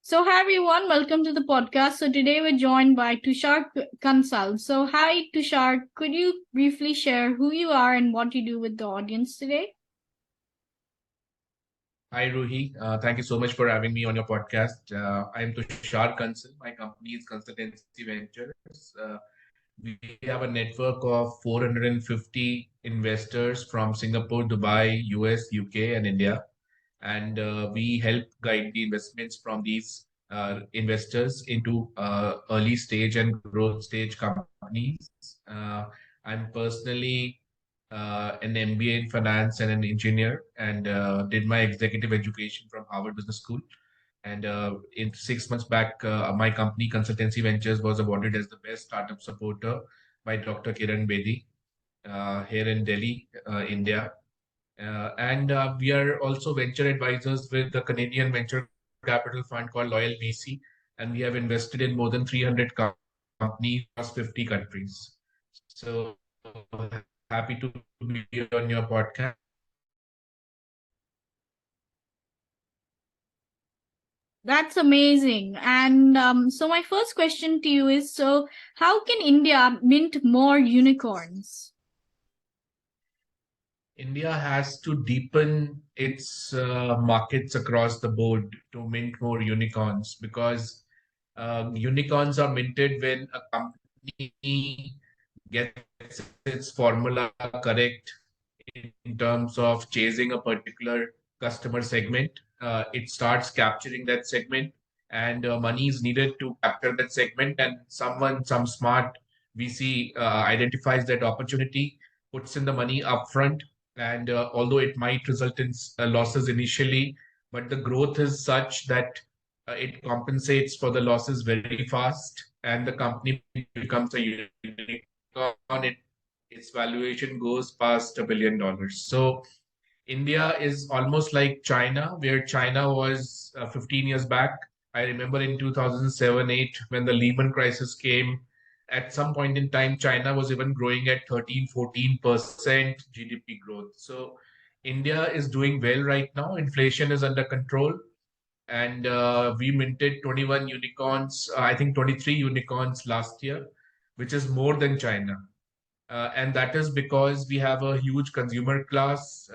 So, hi everyone, welcome to the podcast. So, today we're joined by Tushar Kansal. So, hi Tushar, could you briefly share who you are and what you do with the audience today? Hi, Roohi. Thank you so much for having me on your podcast. I am Tushar Kansal. My company is Kansaltancy Ventures. We have a network of 450 investors from Singapore, Dubai, US, UK, and India. And we help guide the investments from these investors into early stage and growth stage companies. I'm personally an MBA in finance and an engineer, and did my executive education from Harvard Business School. And in 6 months back, my company Consultancy Ventures was awarded as the best startup supporter by Dr. Kiran Bedi here in Delhi, India. And we are also venture advisors with the Canadian venture capital fund called Loyal VC, and we have invested in more than 300 companies across 50 countries. So happy to be on your podcast. That's amazing. And so, my first question to you is how can India mint more unicorns? India has to deepen its markets across the board to mint more unicorns because unicorns are minted when a company gets its formula correct in terms of chasing a particular customer segment. It starts capturing that segment, and money is needed to capture that segment. And some smart VC identifies that opportunity, puts in the money upfront, and although it might result in losses initially, but the growth is such that it compensates for the losses very fast, and the company becomes a unicorn. Its valuation goes past $1 billion. So India is almost like China, where China was 15 years back. I remember in 2007-8 when the Lehman crisis came. At some point in time, China was even growing at 13-14% GDP growth. So India is doing well right now. Inflation is under control, and we minted 21 unicorns. I think 23 unicorns last year, which is more than China. And that is because we have a huge consumer class.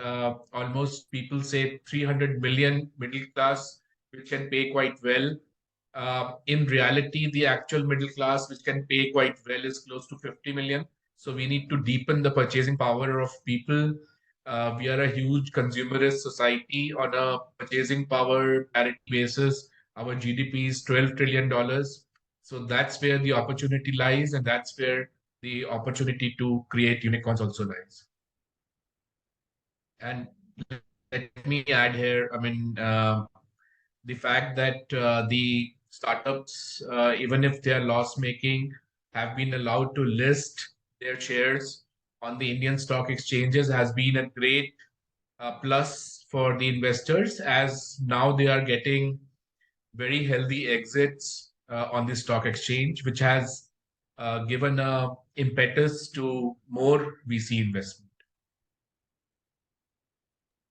Almost people say 300 million middle class, which can pay quite well. In reality, the actual middle class, which can pay quite well, is close to 50 million. So we need to deepen the purchasing power of people. We are a huge consumerist society on a purchasing power parity basis. Our GDP is $12 trillion. So that's where the opportunity lies, and that's where the opportunity to create unicorns also lies. And let me add here, I mean, the fact that the startups, even if they are loss making, have been allowed to list their shares on the Indian stock exchanges has been a great plus for the investors, as now they are getting very healthy exits on the stock exchange, which has given a impetus to more VC investment.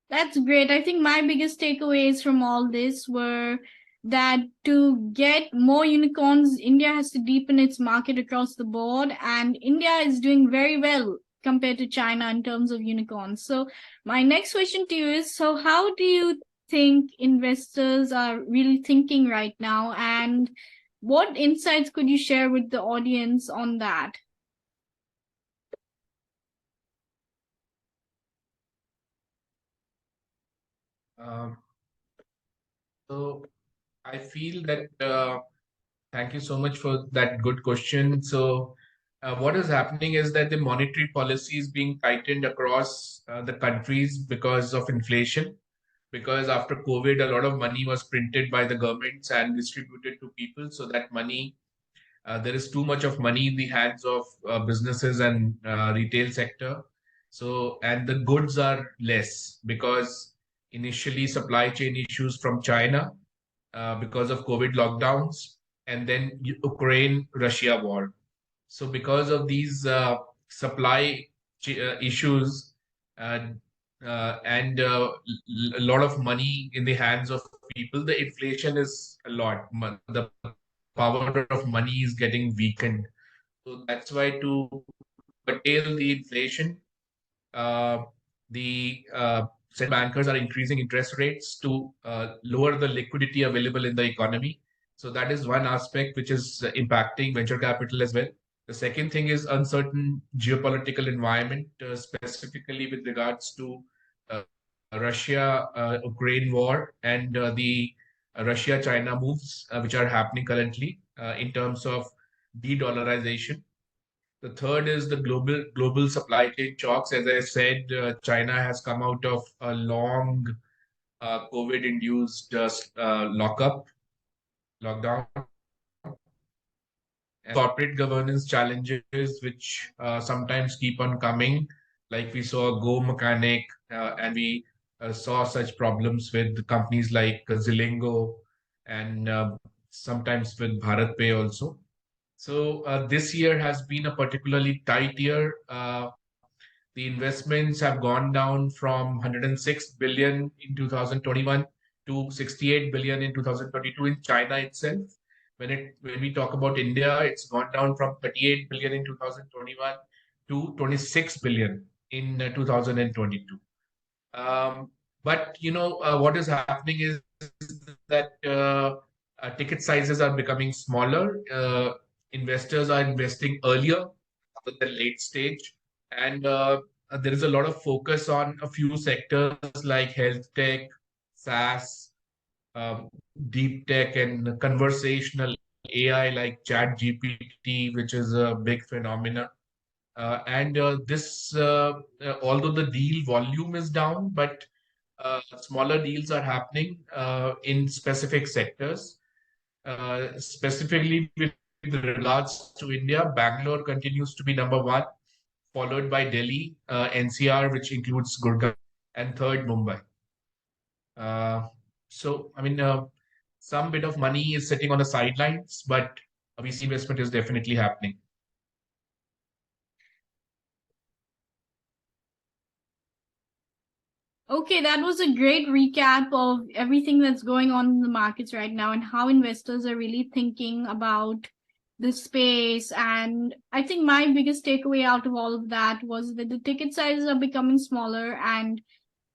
That's great. I think my biggest takeaways from all this were that to get more unicorns, India has to deepen its market across the board, and India is doing very well compared to China in terms of unicorns. So, my next question to you is how do you think investors are really thinking right now, and what insights could you share with the audience on that? Um, so I feel that thank you so much for that good question. So what is happening is that the monetary policy is being tightened across the countries because of inflation. Because after COVID, a lot of money was printed by the governments and distributed to people. So that money, there is too much of money in the hands of businesses and retail sector. So, and the goods are less because initially supply chain issues from China because of COVID lockdowns, and then Ukraine-Russia war. So because of these supply issues, uh, and a lot of money in the hands of people, the inflation is a lot. The power of money is getting weakened. So that's why to curtail the inflation, uh, the central bankers are increasing interest rates to lower the liquidity available in the economy. So that is one aspect which is impacting venture capital as well. The second thing is uncertain geopolitical environment, specifically with regards to uh, Russia-Ukraine war and the Russia-China moves which are happening currently in terms of de-dollarization. The third is the global supply chain shocks. As I said, China has come out of a long COVID-induced lockdown, and corporate governance challenges, which sometimes keep on coming. Like we saw Go Mechanic, and we saw such problems with companies like Zilingo, and sometimes with Bharat Pay also. So this year has been a particularly tight year. The investments have gone down from 106 billion in 2021 to 68 billion in 2022 in China itself. When we talk about India, it's gone down from 38 billion in 2021 to 26 billion in 2022. But what is happening is that ticket sizes are becoming smaller. Investors are investing earlier rather than late stage, and there is a lot of focus on a few sectors like health tech, SaaS, um, deep tech, and conversational AI like Chat GPT, which is a big phenomenon. And this, although the deal volume is down, but smaller deals are happening in specific sectors. Specifically with regards to India, Bangalore continues to be number one, followed by Delhi, NCR, which includes Gurgaon, and third, Mumbai. Uh, so, I mean, some bit of money is sitting on the sidelines, but VC investment is definitely happening. Okay, that was a great recap of everything that's going on in the markets right now and how investors are really thinking about the space. And I think my biggest takeaway out of all of that was that the ticket sizes are becoming smaller and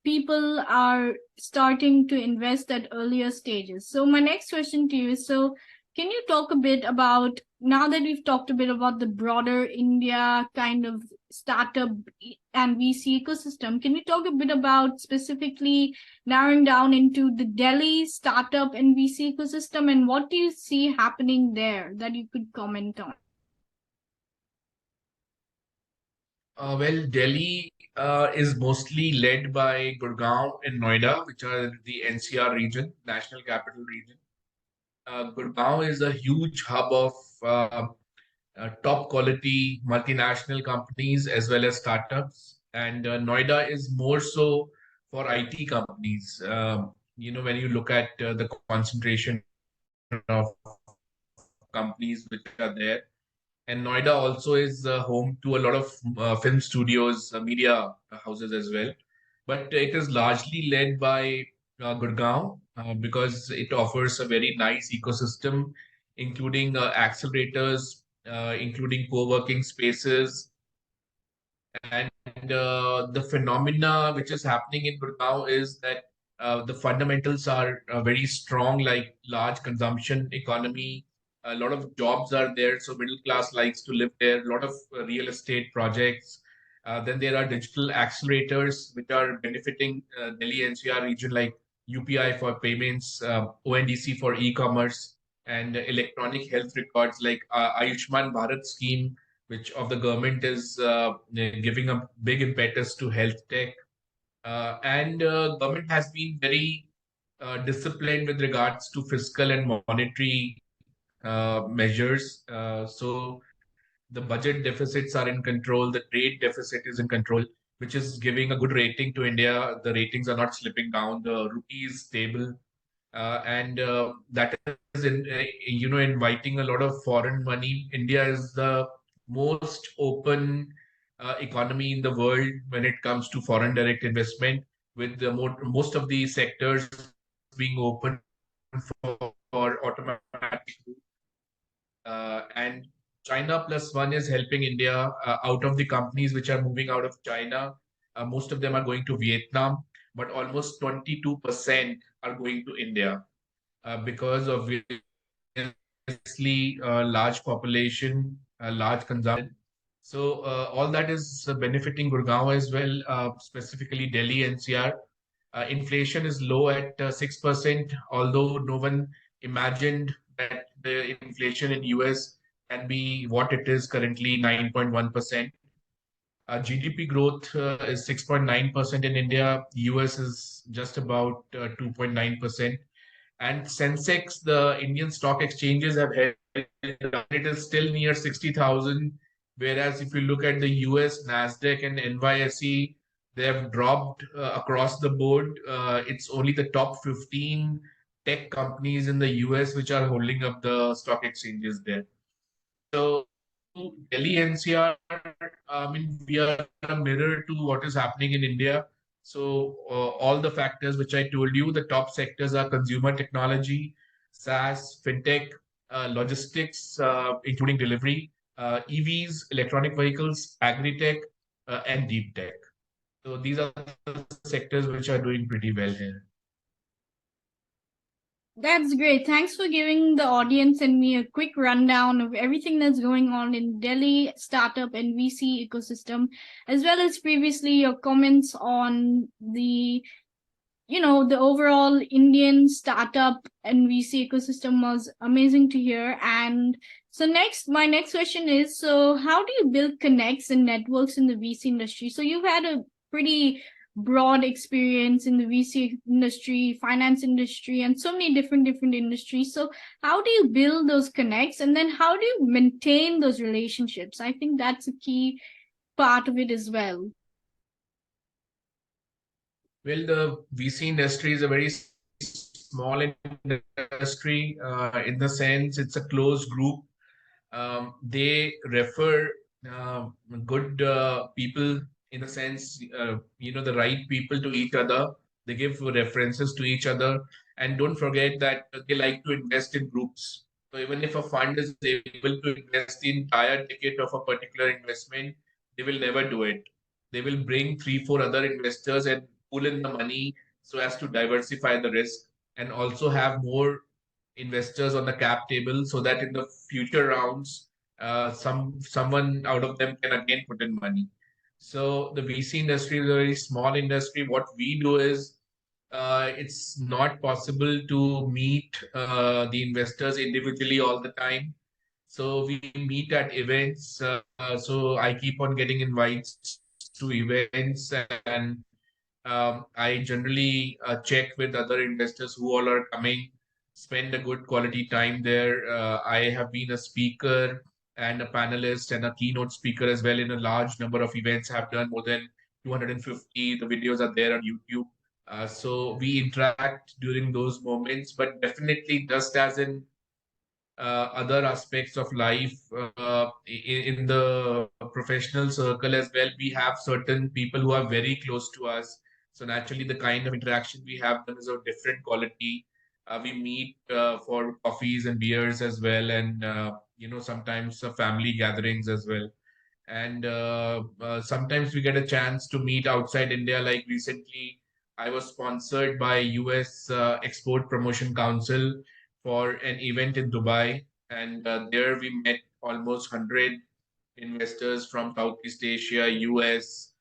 people are starting to invest at earlier stages. So my next question to you is, so can you talk a bit about, now that we've talked a bit about the broader India kind of startup and VC ecosystem, can you talk a bit about specifically narrowing down into the Delhi startup and VC ecosystem, and what do you see happening there that you could comment on? Well, Delhi is mostly led by Gurgaon and Noida, which are the NCR region, National Capital Region. Gurgaon is a huge hub of top quality multinational companies as well as startups. And Noida is more so for IT companies. When you look at the concentration of companies which are there. And Noida also is home to a lot of film studios, media houses as well. But it is largely led by Gurgaon because it offers a very nice ecosystem, including accelerators, including co-working spaces, and the phenomena which is happening in Gurgaon is that the fundamentals are very strong, like large consumption economy. A lot of jobs are there, so middle class likes to live there. A lot of real estate projects. Then there are digital accelerators which are benefiting Delhi NCR region, like UPI for payments, ONDC for e-commerce, and electronic health records like Ayushman Bharat scheme, which of the government is giving a big impetus to health tech. And government has been very disciplined with regards to fiscal and monetary measures. So the budget deficits are in control, the trade deficit is in control, which is giving a good rating to India. The ratings are not slipping down, the rupee is stable, and that is inviting a lot of foreign money. India is the most open economy in the world when it comes to foreign direct investment, with most of the sectors being open for automatic. And China plus one is helping India out of the companies which are moving out of China. Most of them are going to Vietnam, but almost 22% are going to India because of obviously large population, large consumption. So all that is benefiting Gurgaon as well, specifically Delhi NCR. Inflation is low at 6%, although no one imagined that the inflation in US can be what it is currently, 9.1%. GDP growth is 6.9% in India. US is just about 2.9%. And Sensex, the Indian stock exchanges have held, it is still near 60,000. Whereas if you look at the US, NASDAQ, and NYSE, they have dropped across the board. It's only the top 15 tech companies in the US which are holding up the stock exchanges there. So Delhi NCR, I mean, we are a mirror to what is happening in India. So all the factors which I told you, the top sectors are consumer technology, SaaS, fintech, logistics, including delivery, EVs, electronic vehicles, agri-tech, and deep tech. So these are the sectors which are doing pretty well here. That's great. Thanks for giving the audience and me a quick rundown of everything that's going on in Delhi startup and VC ecosystem, as well as previously your comments on the the overall Indian startup and VC ecosystem was amazing to hear. And so my next question is, so how do you build connects and networks in the VC industry? So you've had a pretty broad experience in the VC industry, finance industry, and so many different industries. So how do you build those connects, and then how do you maintain those relationships? I think that's a key part of it as well. Well, the VC industry is a very small industry in the sense it's a closed group. They refer uh, good people, in the sense, the right people to each other. They give references to each other. And don't forget that they like to invest in groups. So even if a fund is able to invest the entire ticket of a particular investment, they will never do it. They will bring three, four other investors and pull in the money so as to diversify the risk, and also have more investors on the cap table, so that in the future rounds, someone out of them can again put in money. So the VC industry is a very small industry. What we do is, it's not possible to meet the investors individually all the time. So we meet at events. So I keep on getting invites to events, and I generally check with other investors who all are coming, spend a good quality time there. I have been a speaker and a panelist and a keynote speaker as well in a large number of events. I have done more than 250. The videos are there on YouTube. So we interact during those moments, but definitely, just as in other aspects of life, in the professional circle as well, we have certain people who are very close to us. So naturally, the kind of interaction we have them is of different quality. We meet for coffees and beers as well, and sometimes family gatherings as well. And sometimes we get a chance to meet outside India. Like recently, I was sponsored by US Export Promotion Council for an event in Dubai, and there we met almost 100 investors from Southeast Asia, US,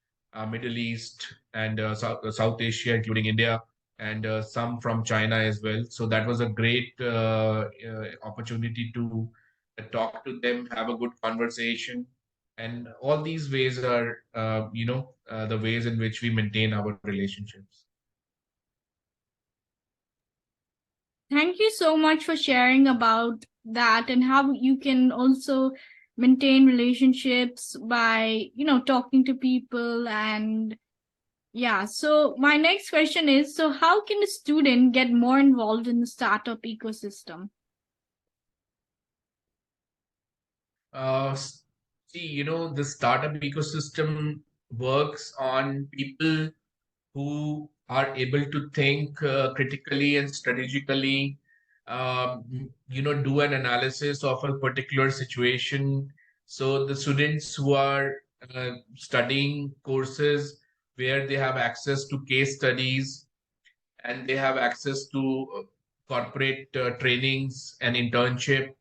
Middle East, and South Asia, including India, and some from China as well. So that was a great opportunity to talk to them, have a good conversation. And all these ways are, the ways in which we maintain our relationships. Thank you so much for sharing about that and how you can also maintain relationships by, talking to people. And yeah, so my next question is, so how can a student get more involved in the startup ecosystem? Uh, See, the startup ecosystem works on people who are able to think critically and strategically, do an analysis of a particular situation. So the students who are studying courses where they have access to case studies and they have access to corporate trainings and internship,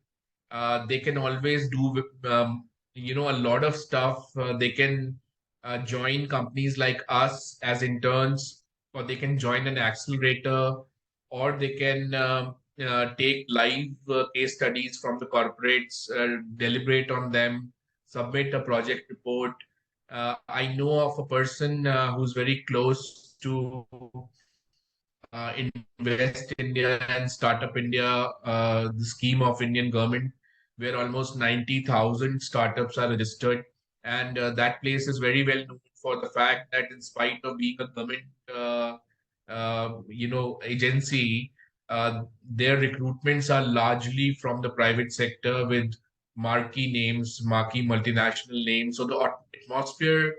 they can always do a lot of stuff. They can join companies like us as interns, or they can join an accelerator, or they can take live case studies from the corporates, deliberate on them, submit a project report. I know of a person who's very close to Invest India and Startup India, the scheme of Indian government, where almost 90,000 startups are registered. And that place is very well known for the fact that in spite of being a government, agency, their recruitments are largely from the private sector with marquee names, marquee multinational names. So the atmosphere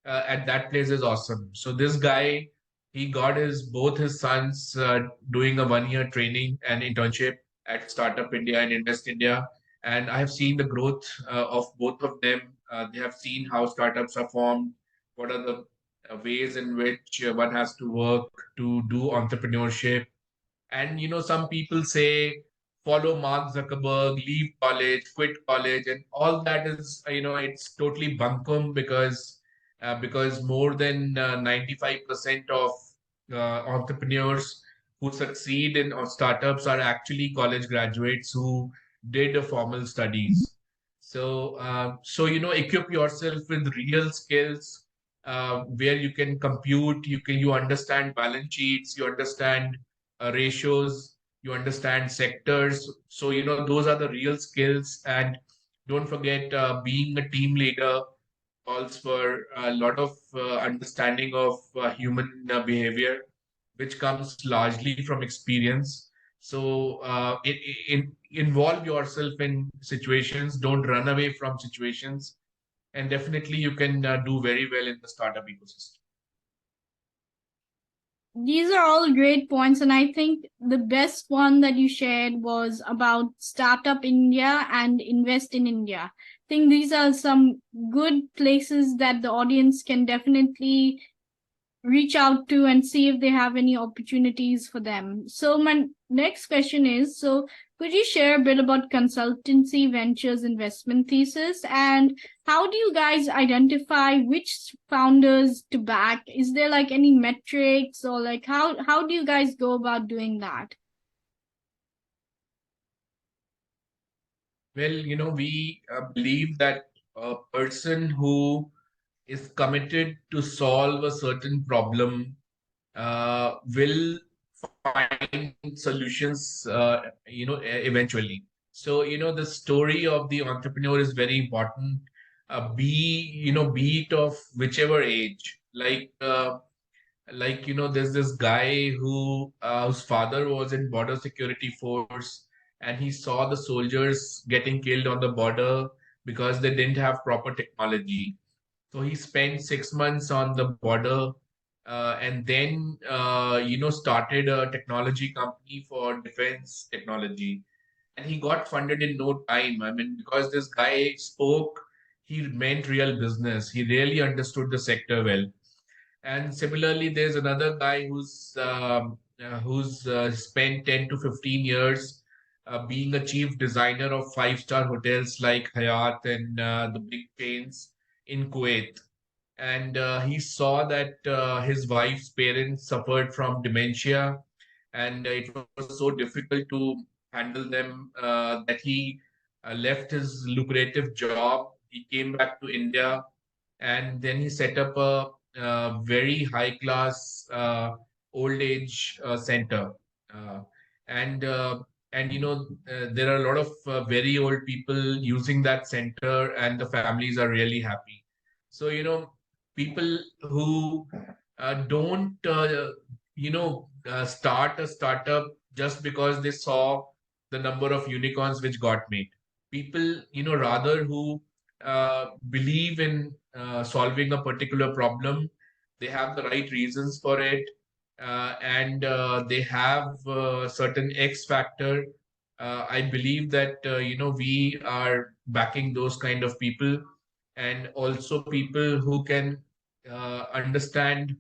at that place is awesome. So this guy, he got both his sons doing a 1 year training and internship at Startup India and Invest India, and I have seen the growth of both of them. They have seen how startups are formed, what are the ways in which one has to work to do entrepreneurship. And some people say follow Mark Zuckerberg, leave college, quit college, and all that is it's totally bunkum because more than 95% of entrepreneurs who succeed in startups are actually college graduates who did a formal studies. So equip yourself with real skills where you can compute, you understand balance sheets, you understand ratios, you understand sectors. So those are the real skills. And don't forget, being a team leader calls for a lot of understanding of human behavior, which comes largely from experience. So involve yourself in situations, don't run away from situations, and definitely you can do very well in the startup ecosystem. These are all great points, and I think the best one that you shared was about Startup India and Invest in India. I think these are some good places that the audience can definitely reach out to and see if they have any opportunities for them. So my next question is, so could you share a bit about Consultancy Ventures investment thesis, and how do you guys identify which founders to back? Is there like any metrics, or like how do you guys go about doing that? Well, we believe that a person who is committed to solve a certain problem will find solutions, eventually. So, the story of the entrepreneur is very important. Be it of whichever age. There's this guy whose father was in border security force, and he saw the soldiers getting killed on the border because they didn't have proper technology. So he spent 6 months on the border, and then started a technology company for defense technology. And he got funded in no time. I mean, because this guy spoke, he meant real business. He really understood the sector well. And similarly, there's another guy who's spent 10 to 15 years being a chief designer of five-star hotels like Hyatt and the big chains in Kuwait. And he saw that his wife's parents suffered from dementia, and it was so difficult to handle them that he left his lucrative job. He came back to India, and then he set up a very high class old age center. Uh, and uh, and there are a lot of very old people using that center, and the families are really happy. So people who don't start a startup just because they saw the number of unicorns which got made. People rather who believe in solving a particular problem. They have the right reasons for it, and they have certain X factor. I believe that we are backing those kind of people, and also people who can understand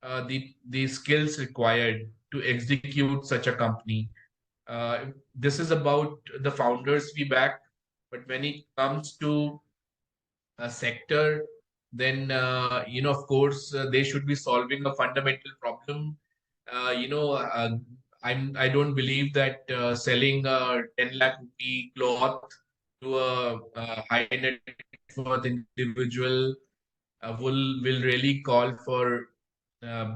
the skills required to execute such a company. This is about the founders we back, but when it comes to a sector, then of course, they should be solving a fundamental problem. I don't believe that selling a 10 lakh rupee cloth to a high net worth individual will really call for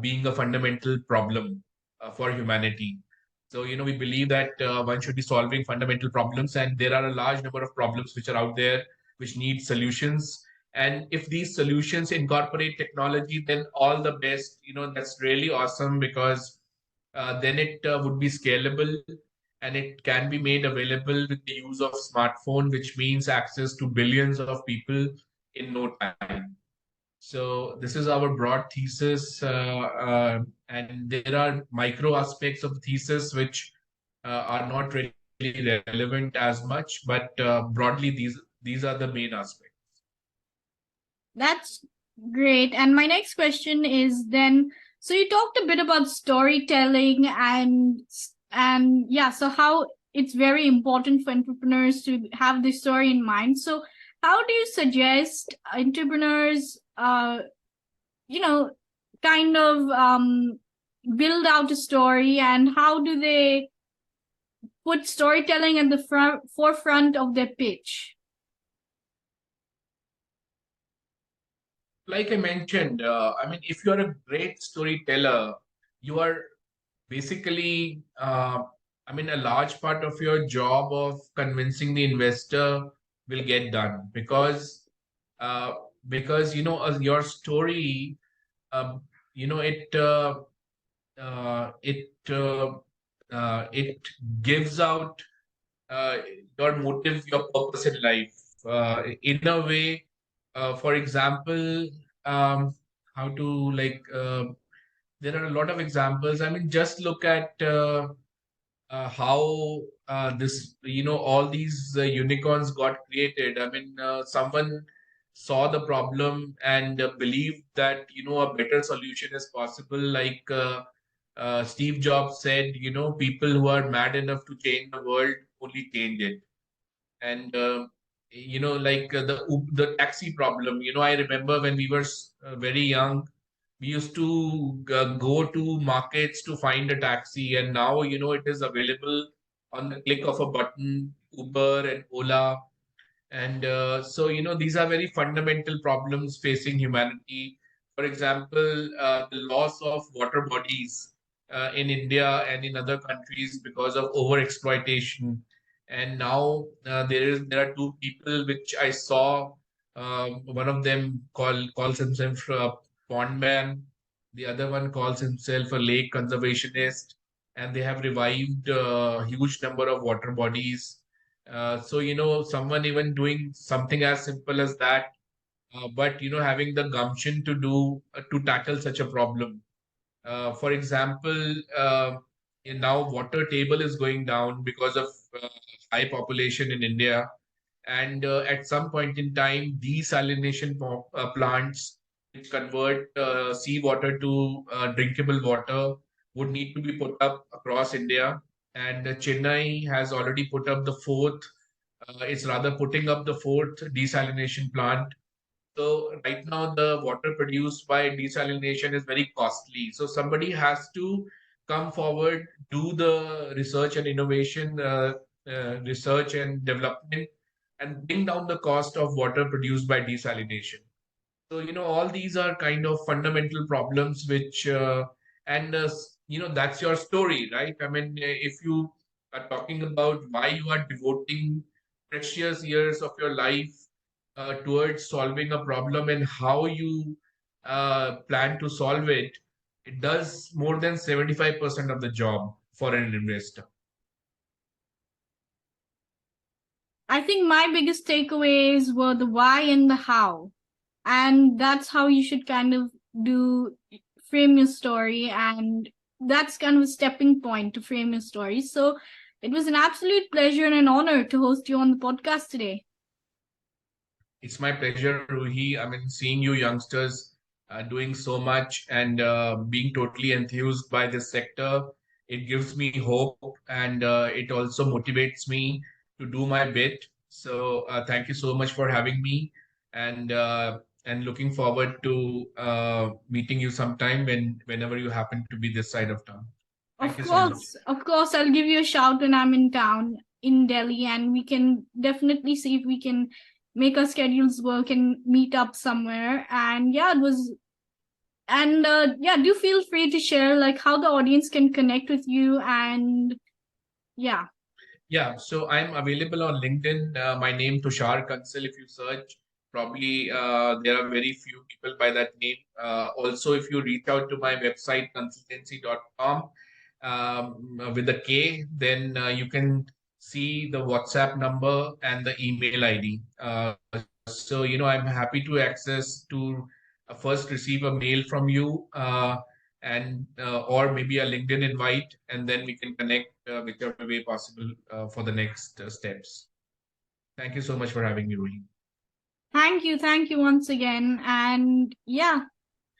being a fundamental problem for humanity. So, we believe that one should be solving fundamental problems, and there are a large number of problems which are out there which need solutions. And if these solutions incorporate technology, then all the best. That's really awesome, because then it would be scalable, and it can be made available with the use of smartphone, which means access to billions of people in no time. So this is our broad thesis, and there are micro aspects of the thesis which are not really relevant as much, but broadly these are the main aspects. That's great. And my next question is then, so you talked a bit about storytelling and yeah, so how it's very important for entrepreneurs to have this story in mind. So how do you suggest entrepreneurs you know kind of build out a story, and how do they put storytelling at the forefront of their pitch? Like I mentioned, if you're a great storyteller, you are basically, a large part of your job of convincing the investor will get done, uh, because your story, um, you know, it uh, it uh, it gives out uh, your motive, your purpose in life, in a way. For example, how to like there are a lot of examples. Just look at how this all these unicorns got created. Someone saw the problem and believed that a better solution is possible, like Steve Jobs said, people who are mad enough to change the world only change it. And like the taxi problem. I remember when we were very young, we used to go to markets to find a taxi, and now it is available on the click of a button, Uber and Ola. And so, these are very fundamental problems facing humanity. For example, the loss of water bodies in India and in other countries because of overexploitation. And now there are two people which I saw. One of them calls himself a pond man. The other one calls himself a lake conservationist, and they have revived a huge number of water bodies. So, someone even doing something as simple as that, but, having the gumption to tackle such a problem. For example, now water table is going down because of high population in India. And at some point in time, desalination plants which convert seawater to drinkable water would need to be put up across India. And Chennai has already put up the fourth, it's rather putting up the fourth desalination plant. So right now, the water produced by desalination is very costly. So somebody has to come forward, do the research and innovation, research and development, and bring down the cost of water produced by desalination. So, all these are kind of fundamental problems which, and that's your story, right? If you are talking about why you are devoting precious years of your life towards solving a problem and how you plan to solve it, it does more than 75% of the job for an investor. I think my biggest takeaways were the why and the how. And that's how you should kind of do frame your story. And that's kind of a stepping point to frame your story. So it was an absolute pleasure and an honor to host you on the podcast today. It's my pleasure, Ruhi. I mean, seeing you youngsters doing so much and being totally enthused by this sector, it gives me hope and it also motivates me to do my bit. So, thank you so much for having me, and looking forward to meeting you sometime whenever you happen to be this side of town. Thank you so much. Of course, I'll give you a shout when I'm in town in Delhi, and we can definitely see if we can make our schedules work and meet up somewhere. And yeah, it was, and yeah, do feel free to share like how the audience can connect with you, and yeah. Yeah, so I'm available on LinkedIn. My name Tushar Kansal. If you search, probably there are very few people by that name. Also, if you reach out to my website consultancy.com with a K, then you can see the WhatsApp number and the email ID. So I'm happy to access to first receive a mail from you. And or maybe a LinkedIn invite, and then we can connect whichever way possible for the next steps. Thank you so much for having me, Ruhi. Thank you once again. And yeah,